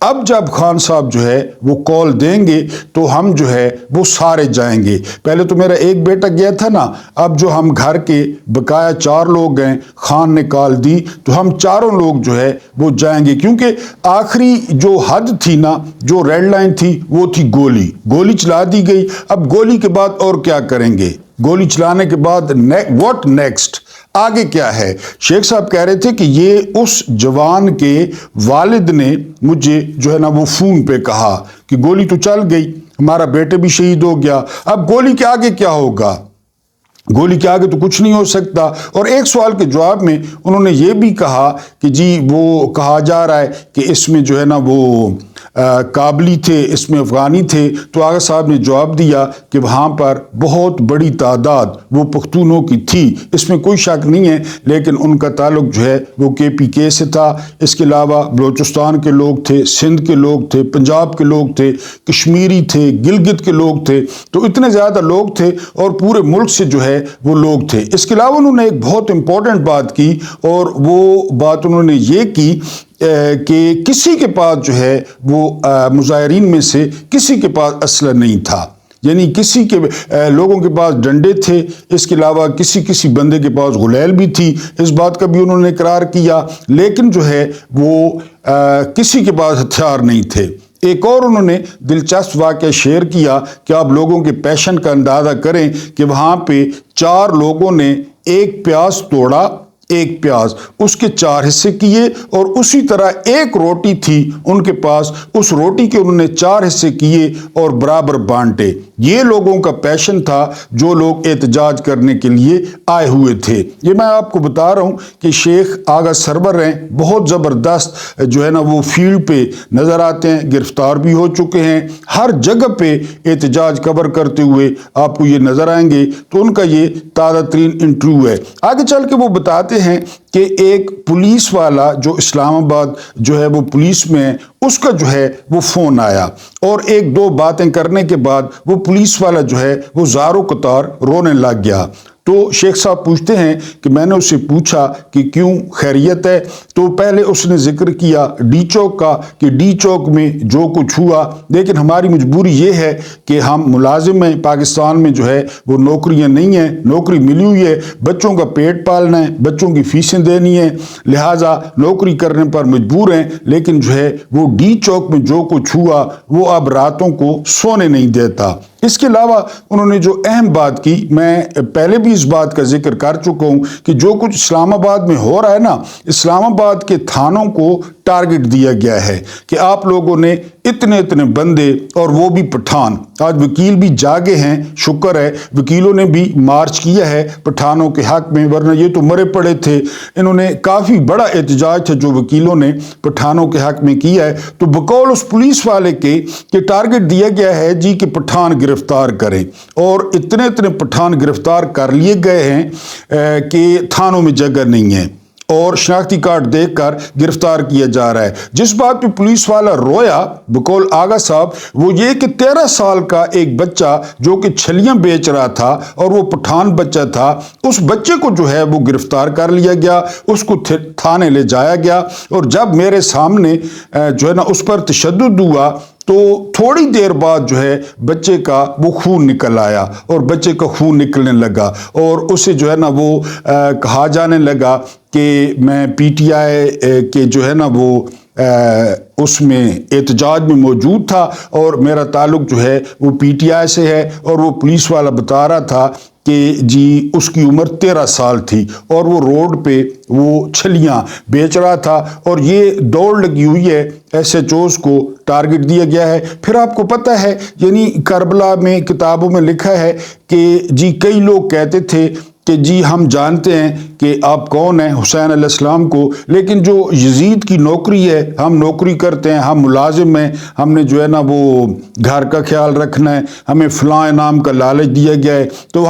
اب جب خان صاحب جو ہے وہ کال دیں گے تو ہم جو ہے وہ سارے جائیں گے. پہلے تو میرا ایک بیٹا گیا تھا نا, اب جو ہم گھر کے بقایا 4 لوگ ہیں, خان نے کال دی تو ہم چاروں لوگ جو ہے وہ جائیں گے, کیونکہ آخری جو حد تھی نا, جو ریڈ لائن تھی, وہ تھی گولی چلا دی گئی. اب گولی کے بعد اور کیا کریں گے؟ گولی چلانے کے بعد واٹ نیکسٹ, آگے کیا ہے؟ شیخ صاحب کہہ رہے تھے کہ یہ اس جوان کے والد نے مجھے جو ہے نا وہ فون پہ کہا کہ گولی تو چل گئی, ہمارا بیٹے بھی شہید ہو گیا, اب گولی کے آگے کیا ہوگا؟ گولی کے آگے تو کچھ نہیں ہو سکتا. اور ایک سوال کے جواب میں انہوں نے یہ بھی کہا کہ جی وہ کہا جا رہا ہے کہ اس میں جو ہے نا وہ کابلی تھے, اس میں افغانی تھے. تو آغا صاحب نے جواب دیا کہ وہاں پر بہت بڑی تعداد وہ پختونوں کی تھی, اس میں کوئی شک نہیں ہے, لیکن ان کا تعلق جو ہے وہ KPK سے تھا. اس کے علاوہ بلوچستان کے لوگ تھے, سندھ کے لوگ تھے, پنجاب کے لوگ تھے, کشمیری تھے, گلگت کے لوگ تھے. تو اتنے زیادہ لوگ تھے اور پورے ملک سے جو ہے وہ لوگ تھے. اس کے علاوہ انہوں نے ایک بہت امپورٹنٹ بات کی, اور وہ بات انہوں نے یہ کی کہ کسی کے پاس جو ہے وہ مظاہرین میں سے کسی کے پاس اسلحہ نہیں تھا, یعنی کسی کے لوگوں کے پاس ڈنڈے تھے, اس کے علاوہ کسی بندے کے پاس غلیل بھی تھی. اس بات کا بھی انہوں نے اقرار کیا, لیکن جو ہے وہ کسی کے پاس ہتھیار نہیں تھے. ایک اور انہوں نے دلچسپ واقعہ شیئر کیا کہ آپ لوگوں کے پیشن کا اندازہ کریں کہ وہاں پہ 4 لوگوں نے ایک پیاز توڑا, ایک پیاز اس کے 4 حصے کیے, اور اسی طرح ایک روٹی تھی ان کے پاس, اس روٹی کے انہوں نے 4 حصے کیے اور برابر بانٹے. یہ لوگوں کا پیشن تھا جو لوگ احتجاج کرنے کے لیے آئے ہوئے تھے. یہ میں آپ کو بتا رہا ہوں کہ شیخ آغا سرور ہیں, بہت زبردست جو ہے نا وہ فیلڈ پہ نظر آتے ہیں, گرفتار بھی ہو چکے ہیں, ہر جگہ پہ احتجاج کور کرتے ہوئے آپ کو یہ نظر آئیں گے. تو ان کا یہ تازہ ترین انٹرویو ہے. آگے چل کے وہ بتاتے ہیں کہ ایک پولیس والا جو اسلام آباد جو ہے وہ پولیس میں ہے, اس کا جو ہے وہ فون آیا, اور 1-2 باتیں کرنے کے بعد وہ پولیس والا جو ہے وہ زاروں قطار رونے لگ گیا. تو شیخ صاحب پوچھتے ہیں کہ میں نے اسے پوچھا کہ کیوں, خیریت ہے؟ تو پہلے اس نے ذکر کیا ڈی چوک کا کہ ڈی چوک میں جو کچھ ہوا, لیکن ہماری مجبوری یہ ہے کہ ہم ملازم ہیں, پاکستان میں جو ہے وہ نوکریاں نہیں ہیں, نوکری ملی ہوئی ہے, بچوں کا پیٹ پالنا ہے, بچوں کی فیسیں دینی ہے, لہٰذا نوکری کرنے پر مجبور ہیں. لیکن جو ہے وہ ڈی چوک میں جو کچھ ہوا وہ اب راتوں کو سونے نہیں دیتا. اس کے علاوہ انہوں نے جو اہم بات کی, میں پہلے بھی اس بات کا ذکر کر چکا ہوں کہ جو کچھ اسلام آباد میں ہو رہا ہے نا, اسلام آباد کے تھانوں کو ٹارگٹ دیا گیا ہے کہ آپ لوگوں نے اتنے بندے, اور وہ بھی پٹھان. آج وکیل بھی جاگے ہیں, شکر ہے وکیلوں نے بھی مارچ کیا ہے پٹھانوں کے حق میں, ورنہ یہ تو مرے پڑے تھے. انہوں نے کافی بڑا احتجاج تھا جو وکیلوں نے پٹھانوں کے حق میں کیا ہے. تو بقول اس پولیس والے کے کہ ٹارگٹ دیا گیا ہے جی کہ پٹھان گرفتار کریں, اور اتنے پٹھان گرفتار کر لیے گئے ہیں کہ تھانوں میں جگہ نہیں ہے, اور شناختی کارڈ دیکھ کر گرفتار کیا جا رہا ہے. جس بات پہ پولیس والا رویا بقول آغا صاحب وہ یہ کہ 13 سال کا ایک بچہ جو کہ چھلیاں بیچ رہا تھا اور وہ پٹھان بچہ تھا, اس بچے کو جو ہے وہ گرفتار کر لیا گیا, اس کو تھانے لے جایا گیا, اور جب میرے سامنے جو ہے نا اس پر تشدد ہوا تو تھوڑی دیر بعد جو ہے بچے کا وہ خون نکل آیا, اور بچے کا خون نکلنے لگا, اور اسے جو ہے نا وہ کہا جانے لگا کہ میں PTI کے جو ہے نا وہ اس میں احتجاج میں موجود تھا, اور میرا تعلق جو ہے وہ PTI سے ہے. اور وہ پولیس والا بتا رہا تھا کہ جی اس کی عمر 13 سال تھی, اور وہ روڈ پہ وہ چھلیاں بیچ رہا تھا, اور یہ دوڑ لگی ہوئی ہے, SHOs کو ٹارگٹ دیا گیا ہے. پھر آپ کو پتہ ہے یعنی کربلا میں کتابوں میں لکھا ہے کہ جی کئی لوگ کہتے تھے کہ جی ہم جانتے ہیں کہ آپ کون ہیں, حسین علیہ السلام کو, لیکن جو یزید کی نوکری ہے, ہم نوکری کرتے ہیں, ہم ملازم ہیں, ہم نے جو ہے نا وہ گھر کا خیال رکھنا ہے, ہمیں فلاں انعام کا لالچ دیا گیا ہے. تو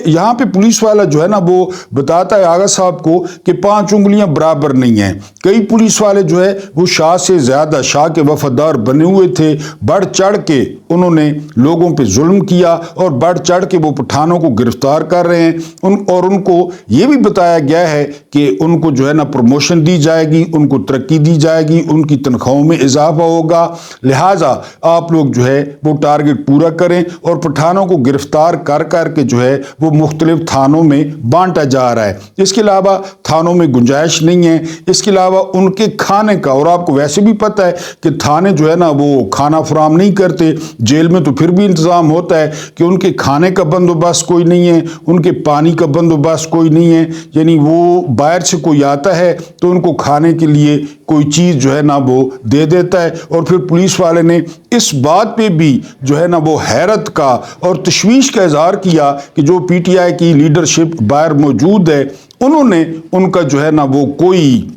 یہاں پہ پولیس والا جو ہے نا وہ بتاتا ہے آغا صاحب کو کہ 5 انگلیاں برابر نہیں ہیں. کئی پولیس والے جو ہے وہ شاہ سے زیادہ شاہ کے وفادار بنے ہوئے تھے, بڑھ چڑھ کے انہوں نے لوگوں پہ ظلم کیا, اور بڑھ چڑھ کے وہ پٹھانوں کو گرفتار کر رہے ہیں. اور ان کو یہ بھی بتایا گیا ہے کہ ان کو جو ہے نا پروموشن دی جائے گی، ان کو ترقی دی جائے گی، ان کی تنخواہوں میں اضافہ ہوگا، لہٰذا آپ لوگ جو ہے وہ ٹارگٹ پورا کریں۔ اور پٹھانوں کو گرفتار کر کر کے جو ہے وہ مختلف تھانوں میں بانٹا جا رہا ہے۔ اس کے علاوہ تھانوں میں گنجائش نہیں ہے، اس کے علاوہ ان کے کھانے کا، اور آپ کو ویسے بھی پتہ ہے کہ تھانے جو ہے نا وہ کھانا فراہم نہیں کرتے، جیل میں تو پھر بھی انتظام ہوتا ہے کہ ان کے کھانے کا بندوبست کوئی نہیں ہے، ان کے پانی کا بندوبست کوئی نہیں ہے، یعنی وہ باہر سے کوئی آتا ہے تو ان کو کھانے کے لیے کوئی چیز جو ہے نا وہ دے دیتا ہے۔ اور پھر پولیس والے نے اس بات پہ بھی جو ہے نا وہ حیرت کا اور تشویش کا اظہار کیا کہ جو پی ٹی آئی کی لیڈرشپ باہر موجود ہے، انہوں نے ان کا جو ہے نا وہ کوئی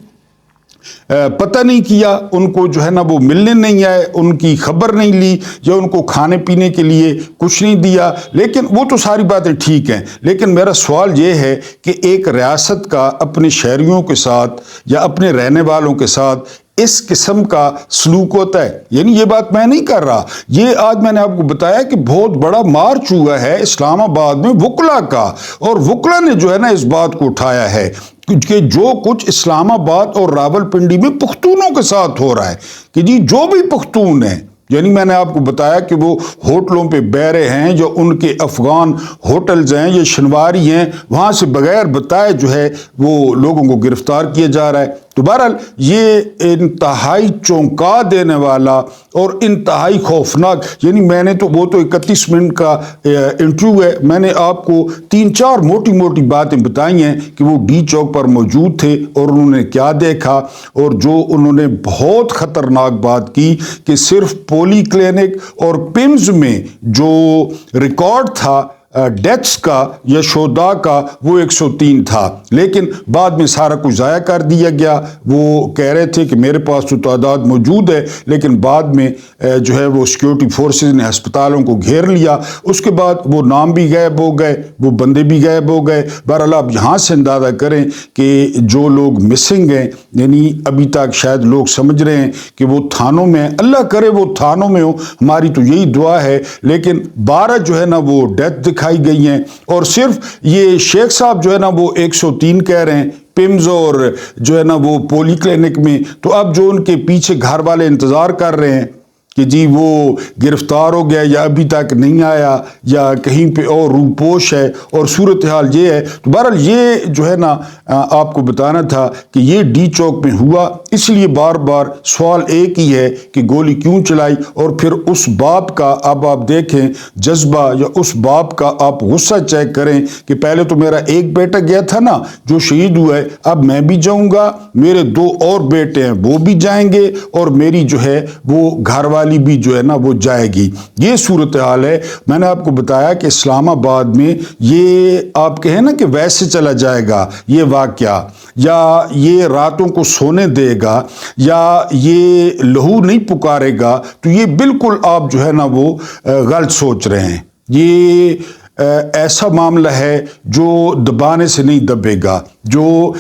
پتہ نہیں کیا، ان کو جو ہے نا وہ ملنے نہیں آئے، ان کی خبر نہیں لی، یا ان کو کھانے پینے کے لیے کچھ نہیں دیا۔ لیکن وہ تو ساری باتیں ٹھیک ہیں، لیکن میرا سوال یہ ہے کہ ایک ریاست کا اپنے شہریوں کے ساتھ یا اپنے رہنے والوں کے ساتھ اس قسم کا سلوک ہوتا ہے؟ یعنی یہ بات میں نہیں کر رہا، یہ آج میں نے آپ کو بتایا کہ بہت بڑا مارچ ہوا ہے اسلام آباد میں وکلا کا، اور وکلا نے جو ہے نا اس بات کو اٹھایا ہے کہ جو کچھ اسلام آباد اور راول پنڈی میں پختونوں کے ساتھ ہو رہا ہے، کہ جی جو بھی پختون ہیں، یعنی میں نے آپ کو بتایا کہ وہ ہوٹلوں پہ بیرے ہیں، جو ان کے افغان ہوٹلز ہیں، یہ شنواری ہیں، وہاں سے بغیر بتائے جو ہے وہ لوگوں کو گرفتار کیا جا رہا ہے۔ تو بہرحال یہ انتہائی چونکا دینے والا اور انتہائی خوفناک، یعنی میں نے تو وہ تو 31 منٹ کا انٹرویو ہے، میں نے آپ کو 3-4 موٹی موٹی باتیں بتائی ہیں کہ وہ ڈی چوک پر موجود تھے اور انہوں نے کیا دیکھا، اور جو انہوں نے بہت خطرناک بات کی کہ صرف پولی کلینک اور پمز میں جو ریکارڈ تھا ڈیتھس کا یا شہداء کا وہ 103 تھا، لیکن بعد میں سارا کچھ ضائع کر دیا گیا۔ وہ کہہ رہے تھے کہ میرے پاس تو تعداد موجود ہے، لیکن بعد میں جو ہے وہ سیکیورٹی فورسز نے ہسپتالوں کو گھیر لیا، اس کے بعد وہ نام بھی غائب ہو گئے، وہ بندے بھی غائب ہو گئے۔ بہرحال آپ یہاں سے اندازہ کریں کہ جو لوگ مسنگ ہیں، یعنی ابھی تک شاید لوگ سمجھ رہے ہیں کہ وہ تھانوں میں، اللہ کرے وہ تھانوں میں ہو، ہماری تو یہی دعا ہے، لیکن 12 جو ہے نا وہ ڈیتھ دکھائی گئی ہیں، اور صرف یہ شیخ صاحب جو ہے نا وہ 103 کہہ رہے ہیں پمز اور جو ہے نا وہ پولی کلینک میں۔ تو اب جو ان کے پیچھے گھر والے انتظار کر رہے ہیں کہ جی وہ گرفتار ہو گیا یا ابھی تک نہیں آیا یا کہیں پہ اور روپوش ہے، اور صورتحال یہ ہے۔ تو بہرحال یہ جو ہے نا آپ کو بتانا تھا کہ یہ ڈی چوک میں ہوا، اس لیے بار بار سوال ایک ہی ہے کہ گولی کیوں چلائی، اور پھر اس باپ کا اب آپ دیکھیں جذبہ، یا اس باپ کا آپ غصہ چیک کریں کہ پہلے تو میرا ایک بیٹا گیا تھا نا جو شہید ہوا ہے، اب میں بھی جاؤں گا، میرے 2 اور بیٹے ہیں وہ بھی جائیں گے، اور میری جو ہے وہ گھر والی بھی جو ہے نا وہ جائے گی۔ یہ صورتحال ہے۔ میں نے آپ کو بتایا کہ اسلام آباد میں یہ آپ کہیں نا کہ ویسے چلا جائے گا یہ واقعہ، یا یہ راتوں کو سونے دے گا، یا یہ لہو نہیں پکارے گا، تو یہ بالکل آپ جو ہے نا وہ غلط سوچ رہے ہیں۔ یہ ایسا معاملہ ہے جو دبانے سے نہیں دبے گا، جو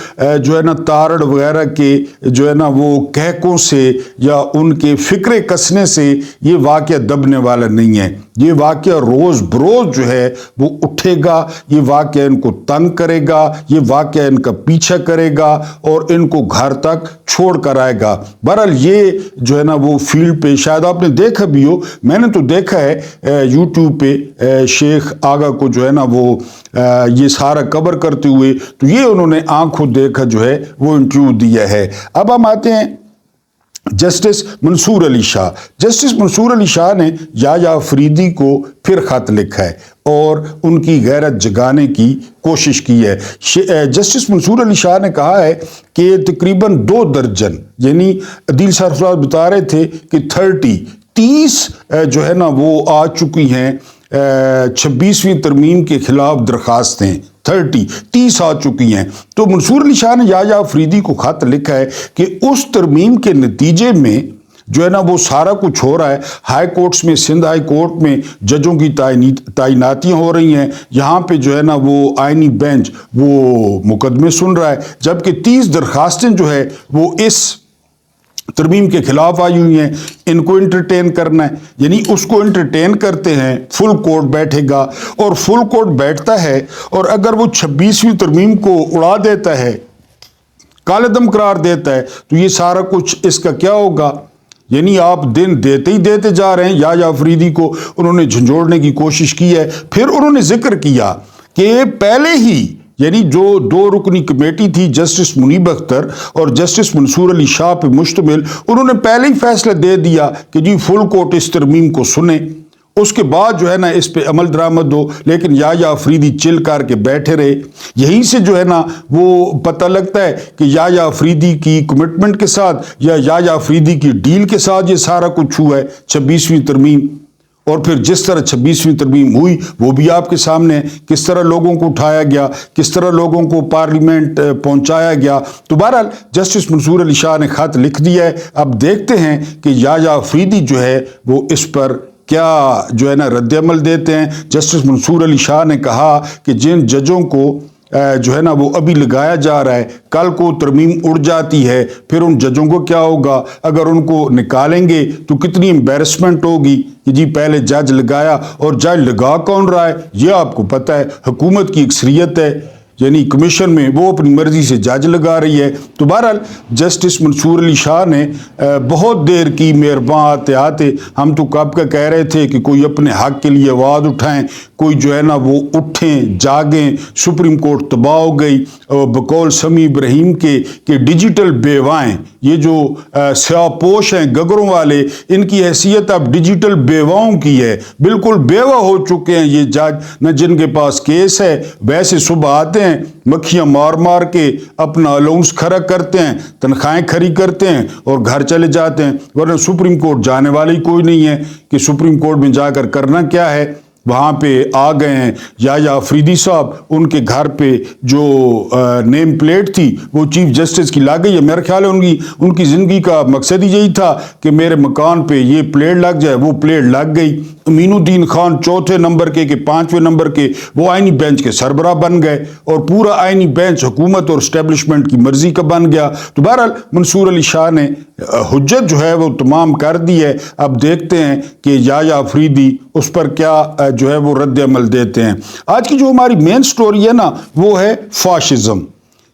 ہے نا تارڑ وغیرہ کے جو ہے نا وہ کہکوں سے یا ان کے فکرے کسنے سے یہ واقعہ دبنے والا نہیں ہے۔ یہ واقعہ روز بروز جو ہے وہ اٹھے گا، یہ واقعہ ان کو تنگ کرے گا، یہ واقعہ ان کا پیچھا کرے گا اور ان کو گھر تک چھوڑ کر آئے گا۔ بہرحال یہ جو ہے نا وہ فیلڈ پہ شاید آپ نے دیکھا بھی ہو، میں نے تو دیکھا ہے یوٹیوب پہ شیخ آغا کو جو ہے نا وہ یہ سارا کور کرتے ہوئے، تو یہ انہوں نے آنکھوں دیکھا جو ہے وہ انٹرویو دیا ہے۔ اب ہم آتے ہیں جسٹس منصور علی شاہ۔ جسٹس منصور علی شاہ نے یحییٰ فریدی کو پھر خط لکھا ہے اور ان کی غیرت جگانے کی کوشش کی ہے۔ جسٹس منصور علی شاہ نے کہا ہے کہ تقریباً 2 درجن، یعنی عدیل سرفراز بتا رہے تھے کہ 30 جو ہے نا وہ آ چکی ہیں 26ویں ترمیم کے خلاف درخواستیں، 30 آ چکی ہیں۔ تو منصور علی شاہ نے یحییٰ فریدی کو خط لکھا ہے کہ اس ترمیم کے نتیجے میں جو ہے نا وہ سارا کچھ ہو رہا ہے، ہائی کورٹس میں، سندھ ہائی کورٹ میں ججوں کی تعیناتیاں ہو رہی ہیں، یہاں پہ جو ہے نا وہ آئینی بینچ وہ مقدمے سن رہا ہے، جبکہ 30 درخواستیں جو ہے وہ اس ترمیم کے خلاف آئی ہوئی ہیں، ان کو انٹرٹین کرنا ہے، یعنی اس کو انٹرٹین کرتے ہیں، فل کورٹ بیٹھے گا اور فل کورٹ بیٹھتا ہے، اور اگر وہ 26ویں ترمیم کو اڑا دیتا ہے، کالعدم قرار دیتا ہے، تو یہ سارا کچھ اس کا کیا ہوگا؟ یعنی آپ دن دیتے ہی دیتے جا رہے ہیں۔ یحییٰ آفریدی کو انہوں نے جھنجھوڑنے کی کوشش کی ہے۔ پھر انہوں نے ذکر کیا کہ پہلے ہی یعنی جو 2 رکنی کمیٹی تھی جسٹس منیب اختر اور جسٹس منصور علی شاہ پہ مشتمل، انہوں نے پہلے ہی فیصلہ دے دیا کہ جی فل کورٹ اس ترمیم کو سنے، اس کے بعد جو ہے نا اس پہ عمل درآمد ہو، لیکن یحییٰ آفریدی چل کر کے بیٹھے رہے۔ یہیں سے جو ہے نا وہ پتہ لگتا ہے کہ یحییٰ آفریدی کی کمٹمنٹ کے ساتھ یا یحییٰ آفریدی کی ڈیل کے ساتھ یہ سارا کچھ ہوا ہے 26ویں ترمیم۔ اور پھر جس طرح 26ویں ترمیم ہوئی وہ بھی آپ کے سامنے ہے، کس طرح لوگوں کو اٹھایا گیا، کس طرح لوگوں کو پارلیمنٹ پہنچایا گیا۔ تو بہرحال جسٹس منصور علی شاہ نے خط لکھ دیا ہے، اب دیکھتے ہیں کہ یحییٰ آفریدی جو ہے وہ اس پر کیا جو ہے نا رد عمل دیتے ہیں۔ جسٹس منصور علی شاہ نے کہا کہ جن ججوں کو جو ہے نا وہ ابھی لگایا جا رہا ہے، کل کو ترمیم اڑ جاتی ہے، پھر ان ججوں کو کیا ہوگا؟ اگر ان کو نکالیں گے تو کتنی امبیرسمنٹ ہوگی کہ جی پہلے جج لگایا، اور جج لگا کون رہا ہے یہ آپ کو پتہ ہے، حکومت کی اکثریت ہے، یعنی کمیشن میں وہ اپنی مرضی سے جج لگا رہی ہے۔ تو بہرحال جسٹس منصور علی شاہ نے بہت دیر کی، مہرباں آتے آتے، ہم تو کب کا کہہ رہے تھے کہ کوئی اپنے حق کے لیے آواز اٹھائیں، کوئی جو ہے نا وہ اٹھیں جاگیں۔ سپریم کورٹ تباہ ہو گئی بقول سمیع ابراہیم کے کہ ڈیجیٹل بیوائیں، یہ جو سیاہ پوش ہیں گگروں والے، ان کی حیثیت اب ڈیجیٹل بیواؤں کی ہے، بالکل بیوہ ہو چکے ہیں یہ جج، نہ جن کے پاس کیس ہے، ویسے صبح آتے ہیں مکھیاں مار مار کے اپنا الاؤنس کھڑا کرتے ہیں، تنخواہیں کھڑی کرتے ہیں اور گھر چلے جاتے ہیں، ورنہ سپریم کورٹ جانے والی کوئی نہیں ہے کہ سپریم کورٹ میں جا کر کرنا کیا ہے۔ وہاں پہ آ گئے ہیں یحییٰ آفریدی صاحب، ان کے گھر پہ جو نیم پلیٹ تھی وہ چیف جسٹس کی لگ گئی ہے۔ میرا خیال ہے ان کی زندگی کا مقصد ہی یہی تھا کہ میرے مکان پہ یہ پلیٹ لگ جائے، وہ پلیٹ لگ گئی۔ امین الدین خان 4تھے نمبر کے کہ 5ویں نمبر کے وہ آئینی بینچ کے سربراہ بن گئے، اور پورا آئینی بینچ حکومت اور اسٹیبلشمنٹ کی مرضی کا بن گیا۔ تو بہرحال منصور علی شاہ نے حجت جو ہے وہ تمام کر دی ہے، اب دیکھتے ہیں کہ یحییٰ آفریدی اس پر کیا جو ہے وہ رد عمل دیتے ہیں۔ آج کی جو ہماری مین سٹوری ہے نا وہ ہے فاشزم،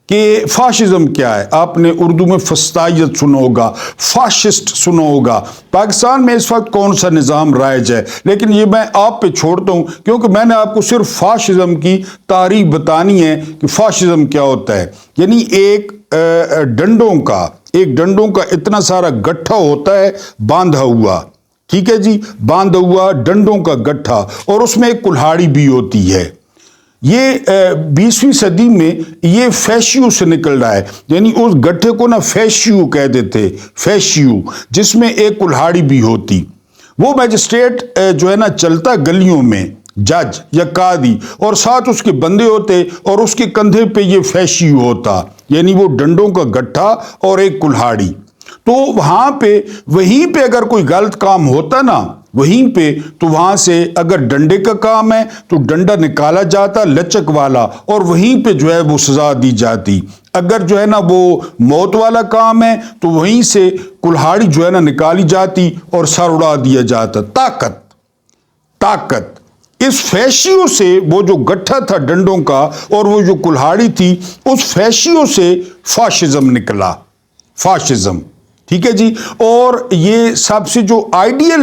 کہ فاشزم کیا ہے؟ آپ نے اردو میں فسطائیت سنا ہوگا، فاشسٹ سنا ہوگا۔ پاکستان میں اس وقت کون سا نظام رائج ہے؟ لیکن یہ میں آپ پہ چھوڑتا ہوں، کیونکہ میں نے آپ کو صرف فاشزم کی تعریف بتانی ہے کہ فاشزم کیا ہوتا ہے۔ یعنی ایک ڈنڈوں کا اتنا سارا گٹھا ہوتا ہے باندھا ہوا، ٹھیک ہے جی، باندھا ہوا ڈنڈوں کا گٹھا، اور اس میں ایک کلہاڑی بھی ہوتی ہے۔ یہ 20ویں صدی میں یہ فیشیو سے نکل رہا ہے، یعنی اس گٹھے کو نا فیشیو کہتے تھے، فیشیو، جس میں ایک کلہاڑی بھی ہوتی۔ وہ میجسٹریٹ جو ہے نا چلتا گلیوں میں، جج یا قاضی، اور ساتھ اس کے بندے ہوتے، اور اس کے کندھے پہ یہ فیشیو ہوتا، یعنی وہ ڈنڈوں کا گٹھا اور ایک کلہاڑی۔ تو وہاں پہ وہیں پہ اگر کوئی غلط کام ہوتا نا وہیں پہ، تو وہاں سے اگر ڈنڈے کا کام ہے تو ڈنڈا نکالا جاتا لچک والا، اور وہیں پہ جو ہے وہ سزا دی جاتی۔ اگر جو ہے نا وہ موت والا کام ہے تو وہیں سے کلہاڑی جو ہے نا نکالی جاتی اور سر اڑا دیا جاتا۔ طاقت اس فیشیو سے، وہ جو گٹھا تھا ڈنڈوں کا اور وہ جو کلہاڑی تھی، اس فیشیو سے فاشزم نکلا، فاشزم، ٹھیک ہے جی۔ اور یہ سب سے جو آئیڈیل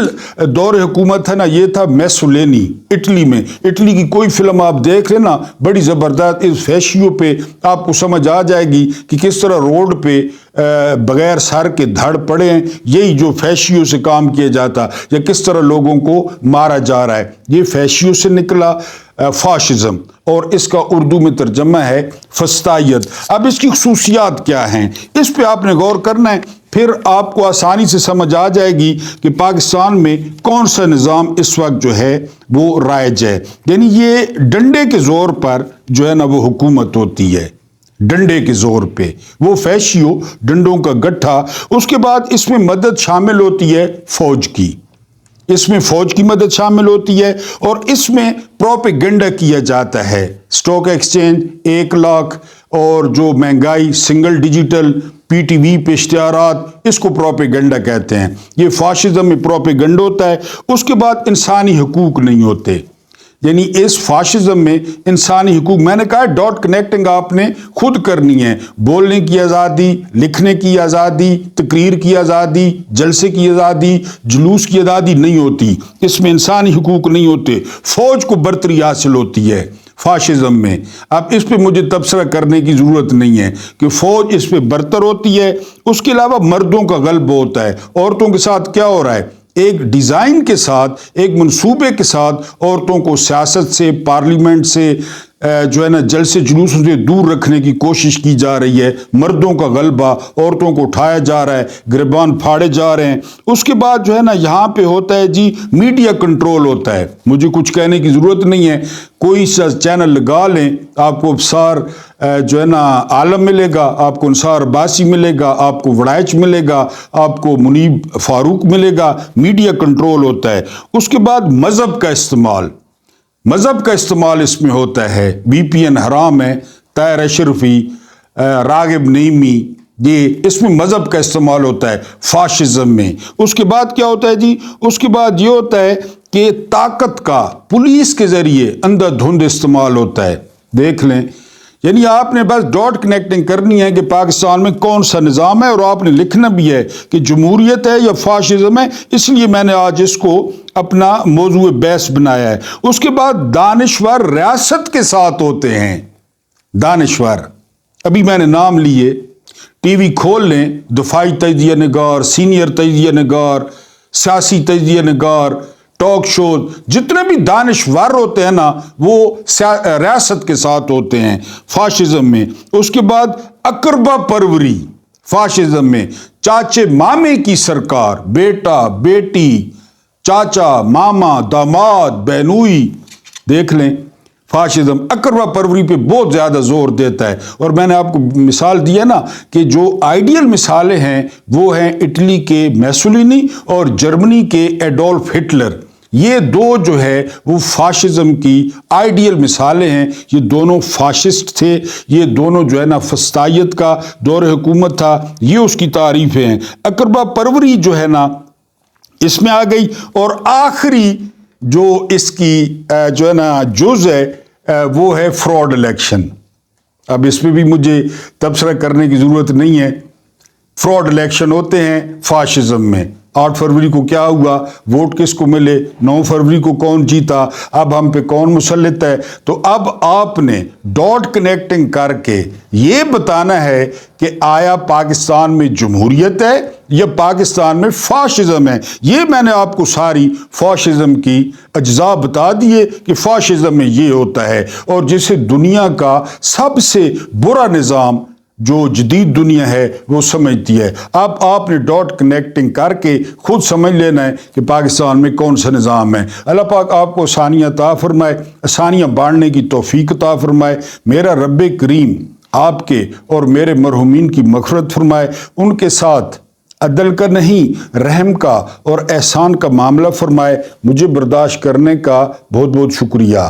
دور حکومت ہے نا یہ تھا میسولینی، اٹلی میں۔ اٹلی کی کوئی فلم آپ دیکھ رہے نا بڑی زبردست، اس فیشیو پہ آپ کو سمجھ آ جائے گی کہ کس طرح روڈ پہ بغیر سر کے دھڑ پڑے ہیں، یہی جو فیشیو سے کام کیا جاتا، یا کس طرح لوگوں کو مارا جا رہا ہے، یہ فیشیو سے نکلا فاشزم، اور اس کا اردو میں ترجمہ ہے فسطائیت۔ اب اس کی خصوصیات کیا ہیں، اس پہ آپ نے غور کرنا ہے، پھر آپ کو آسانی سے سمجھ آ جائے گی کہ پاکستان میں کون سا نظام اس وقت جو ہے وہ رائج ہے۔ یعنی یہ ڈنڈے کے زور پر جو ہے نا وہ حکومت ہوتی ہے، ڈنڈے کے زور پہ، وہ فیشیو ڈنڈوں کا گٹھا۔ اس کے بعد اس میں مدد شامل ہوتی ہے فوج کی، اس میں فوج کی مدد شامل ہوتی ہے، اور اس میں پروپیگنڈا کیا جاتا ہے۔ سٹاک ایکسچینج 1 لاکھ، اور جو مہنگائی سنگل ڈیجیٹل PTV پہ اشتہارات، اس کو پروپیگنڈا کہتے ہیں۔ یہ فاشزم میں پروپیگنڈا ہوتا ہے۔ اس کے بعد انسانی حقوق نہیں ہوتے، یعنی اس فاشزم میں انسانی حقوق، میں نے کہا ڈاٹ کنیکٹنگ آپ نے خود کرنی ہے۔ بولنے کی آزادی، لکھنے کی آزادی، تقریر کی آزادی، جلسے کی آزادی، جلوس کی آزادی نہیں ہوتی، اس میں انسانی حقوق نہیں ہوتے۔ فوج کو برتری حاصل ہوتی ہے فاشزم میں۔ اب اس پہ مجھے تبصرہ کرنے کی ضرورت نہیں ہے کہ فوج اس پہ برتر ہوتی ہے۔ اس کے علاوہ مردوں کا غلبہ ہوتا ہے۔ عورتوں کے ساتھ کیا ہو رہا ہے؟ ایک ڈیزائن کے ساتھ، ایک منصوبے کے ساتھ عورتوں کو سیاست سے، پارلیمنٹ سے، جو ہے نا جلسے جلوسوں سے دور رکھنے کی کوشش کی جا رہی ہے۔ مردوں کا غلبہ، عورتوں کو اٹھایا جا رہا ہے، گریبان پھاڑے جا رہے ہیں۔ اس کے بعد جو ہے نا یہاں پہ ہوتا ہے جی میڈیا کنٹرول ہوتا ہے۔ مجھے کچھ کہنے کی ضرورت نہیں ہے، کوئی سا چینل لگا لیں، آپ کو ابصار جو ہے نا عالم ملے گا، آپ کو انصار عباسی ملے گا، آپ کو وڑائچ ملے گا، آپ کو منیب فاروق ملے گا۔ میڈیا کنٹرول ہوتا ہے۔ اس کے بعد مذہب کا استعمال، مذہب کا استعمال اس میں ہوتا ہے۔ VPN حرام ہے، طاہر اشرفی، راغب نعیمی، یہ اس میں مذہب کا استعمال ہوتا ہے فاشزم میں۔ اس کے بعد کیا ہوتا ہے جی؟ اس کے بعد یہ ہوتا ہے کہ طاقت کا پولیس کے ذریعے اندھا دھند استعمال ہوتا ہے۔ دیکھ لیں، یعنی آپ نے بس ڈاٹ کنیکٹنگ کرنی ہے کہ پاکستان میں کون سا نظام ہے، اور آپ نے لکھنا بھی ہے کہ جمہوریت ہے یا فاشزم ہے۔ اس لیے میں نے آج اس کو اپنا موضوع بحث بنایا ہے۔ اس کے بعد دانشور ریاست کے ساتھ ہوتے ہیں۔ دانشور ابھی میں نے نام لیے، TV کھول لیں، دفاعی تجزیہ نگار، سینئر تجزیہ نگار، سیاسی تجزیہ نگار، ٹاک شوز، جتنے بھی دانشور ہوتے ہیں نا وہ ریاست کے ساتھ ہوتے ہیں فاشزم میں۔ اس کے بعد اقربا پروری فاشزم میں، چاچے مامے کی سرکار، بیٹا بیٹی، چاچا ماما داماد بہنوئی، دیکھ لیں فاشزم اقربا پروری پہ بہت زیادہ زور دیتا ہے۔ اور میں نے آپ کو مثال دیا نا کہ جو آئیڈیل مثالیں ہیں وہ ہیں اٹلی کے میسولینی اور جرمنی کے ایڈولف ہٹلر۔ یہ دو جو ہے وہ فاشزم کی آئیڈیل مثالیں ہیں۔ یہ دونوں فاشسٹ تھے، یہ دونوں جو ہے نا فسطائیت کا دور حکومت تھا، یہ اس کی تعریفیں ہیں۔ اقربا پروری جو ہے نا اس میں آ گئی۔ اور آخری جو اس کی جو ہے نا جز ہے وہ ہے فراڈ الیکشن۔ اب اس پہ بھی مجھے تبصرہ کرنے کی ضرورت نہیں ہے۔ فراڈ الیکشن ہوتے ہیں فاشزم میں۔ 8 فروری کو کیا ہوا، ووٹ کس کو ملے، 9 فروری کو کون جیتا، اب ہم پہ کون مسلط ہے۔ تو اب آپ نے ڈاٹ کنیکٹنگ کر کے یہ بتانا ہے کہ آیا پاکستان میں جمہوریت ہے یا پاکستان میں فاشزم ہے۔ یہ میں نے آپ کو ساری فاشزم کی اجزاء بتا دیے کہ فاشزم میں یہ ہوتا ہے، اور جسے دنیا کا سب سے برا نظام جو جدید دنیا ہے وہ سمجھتی ہے۔ اب آپ نے ڈاٹ کنیکٹنگ کر کے خود سمجھ لینا ہے کہ پاکستان میں کون سا نظام ہے۔ اللہ پاک آپ کو آسانیاں عطا فرمائے، آسانیاں بانٹنے کی توفیق عطا فرمائے۔ میرا رب کریم آپ کے اور میرے مرحومین کی مغفرت فرمائے، ان کے ساتھ عدل کا نہیں رحم کا اور احسان کا معاملہ فرمائے۔ مجھے برداشت کرنے کا بہت بہت شکریہ۔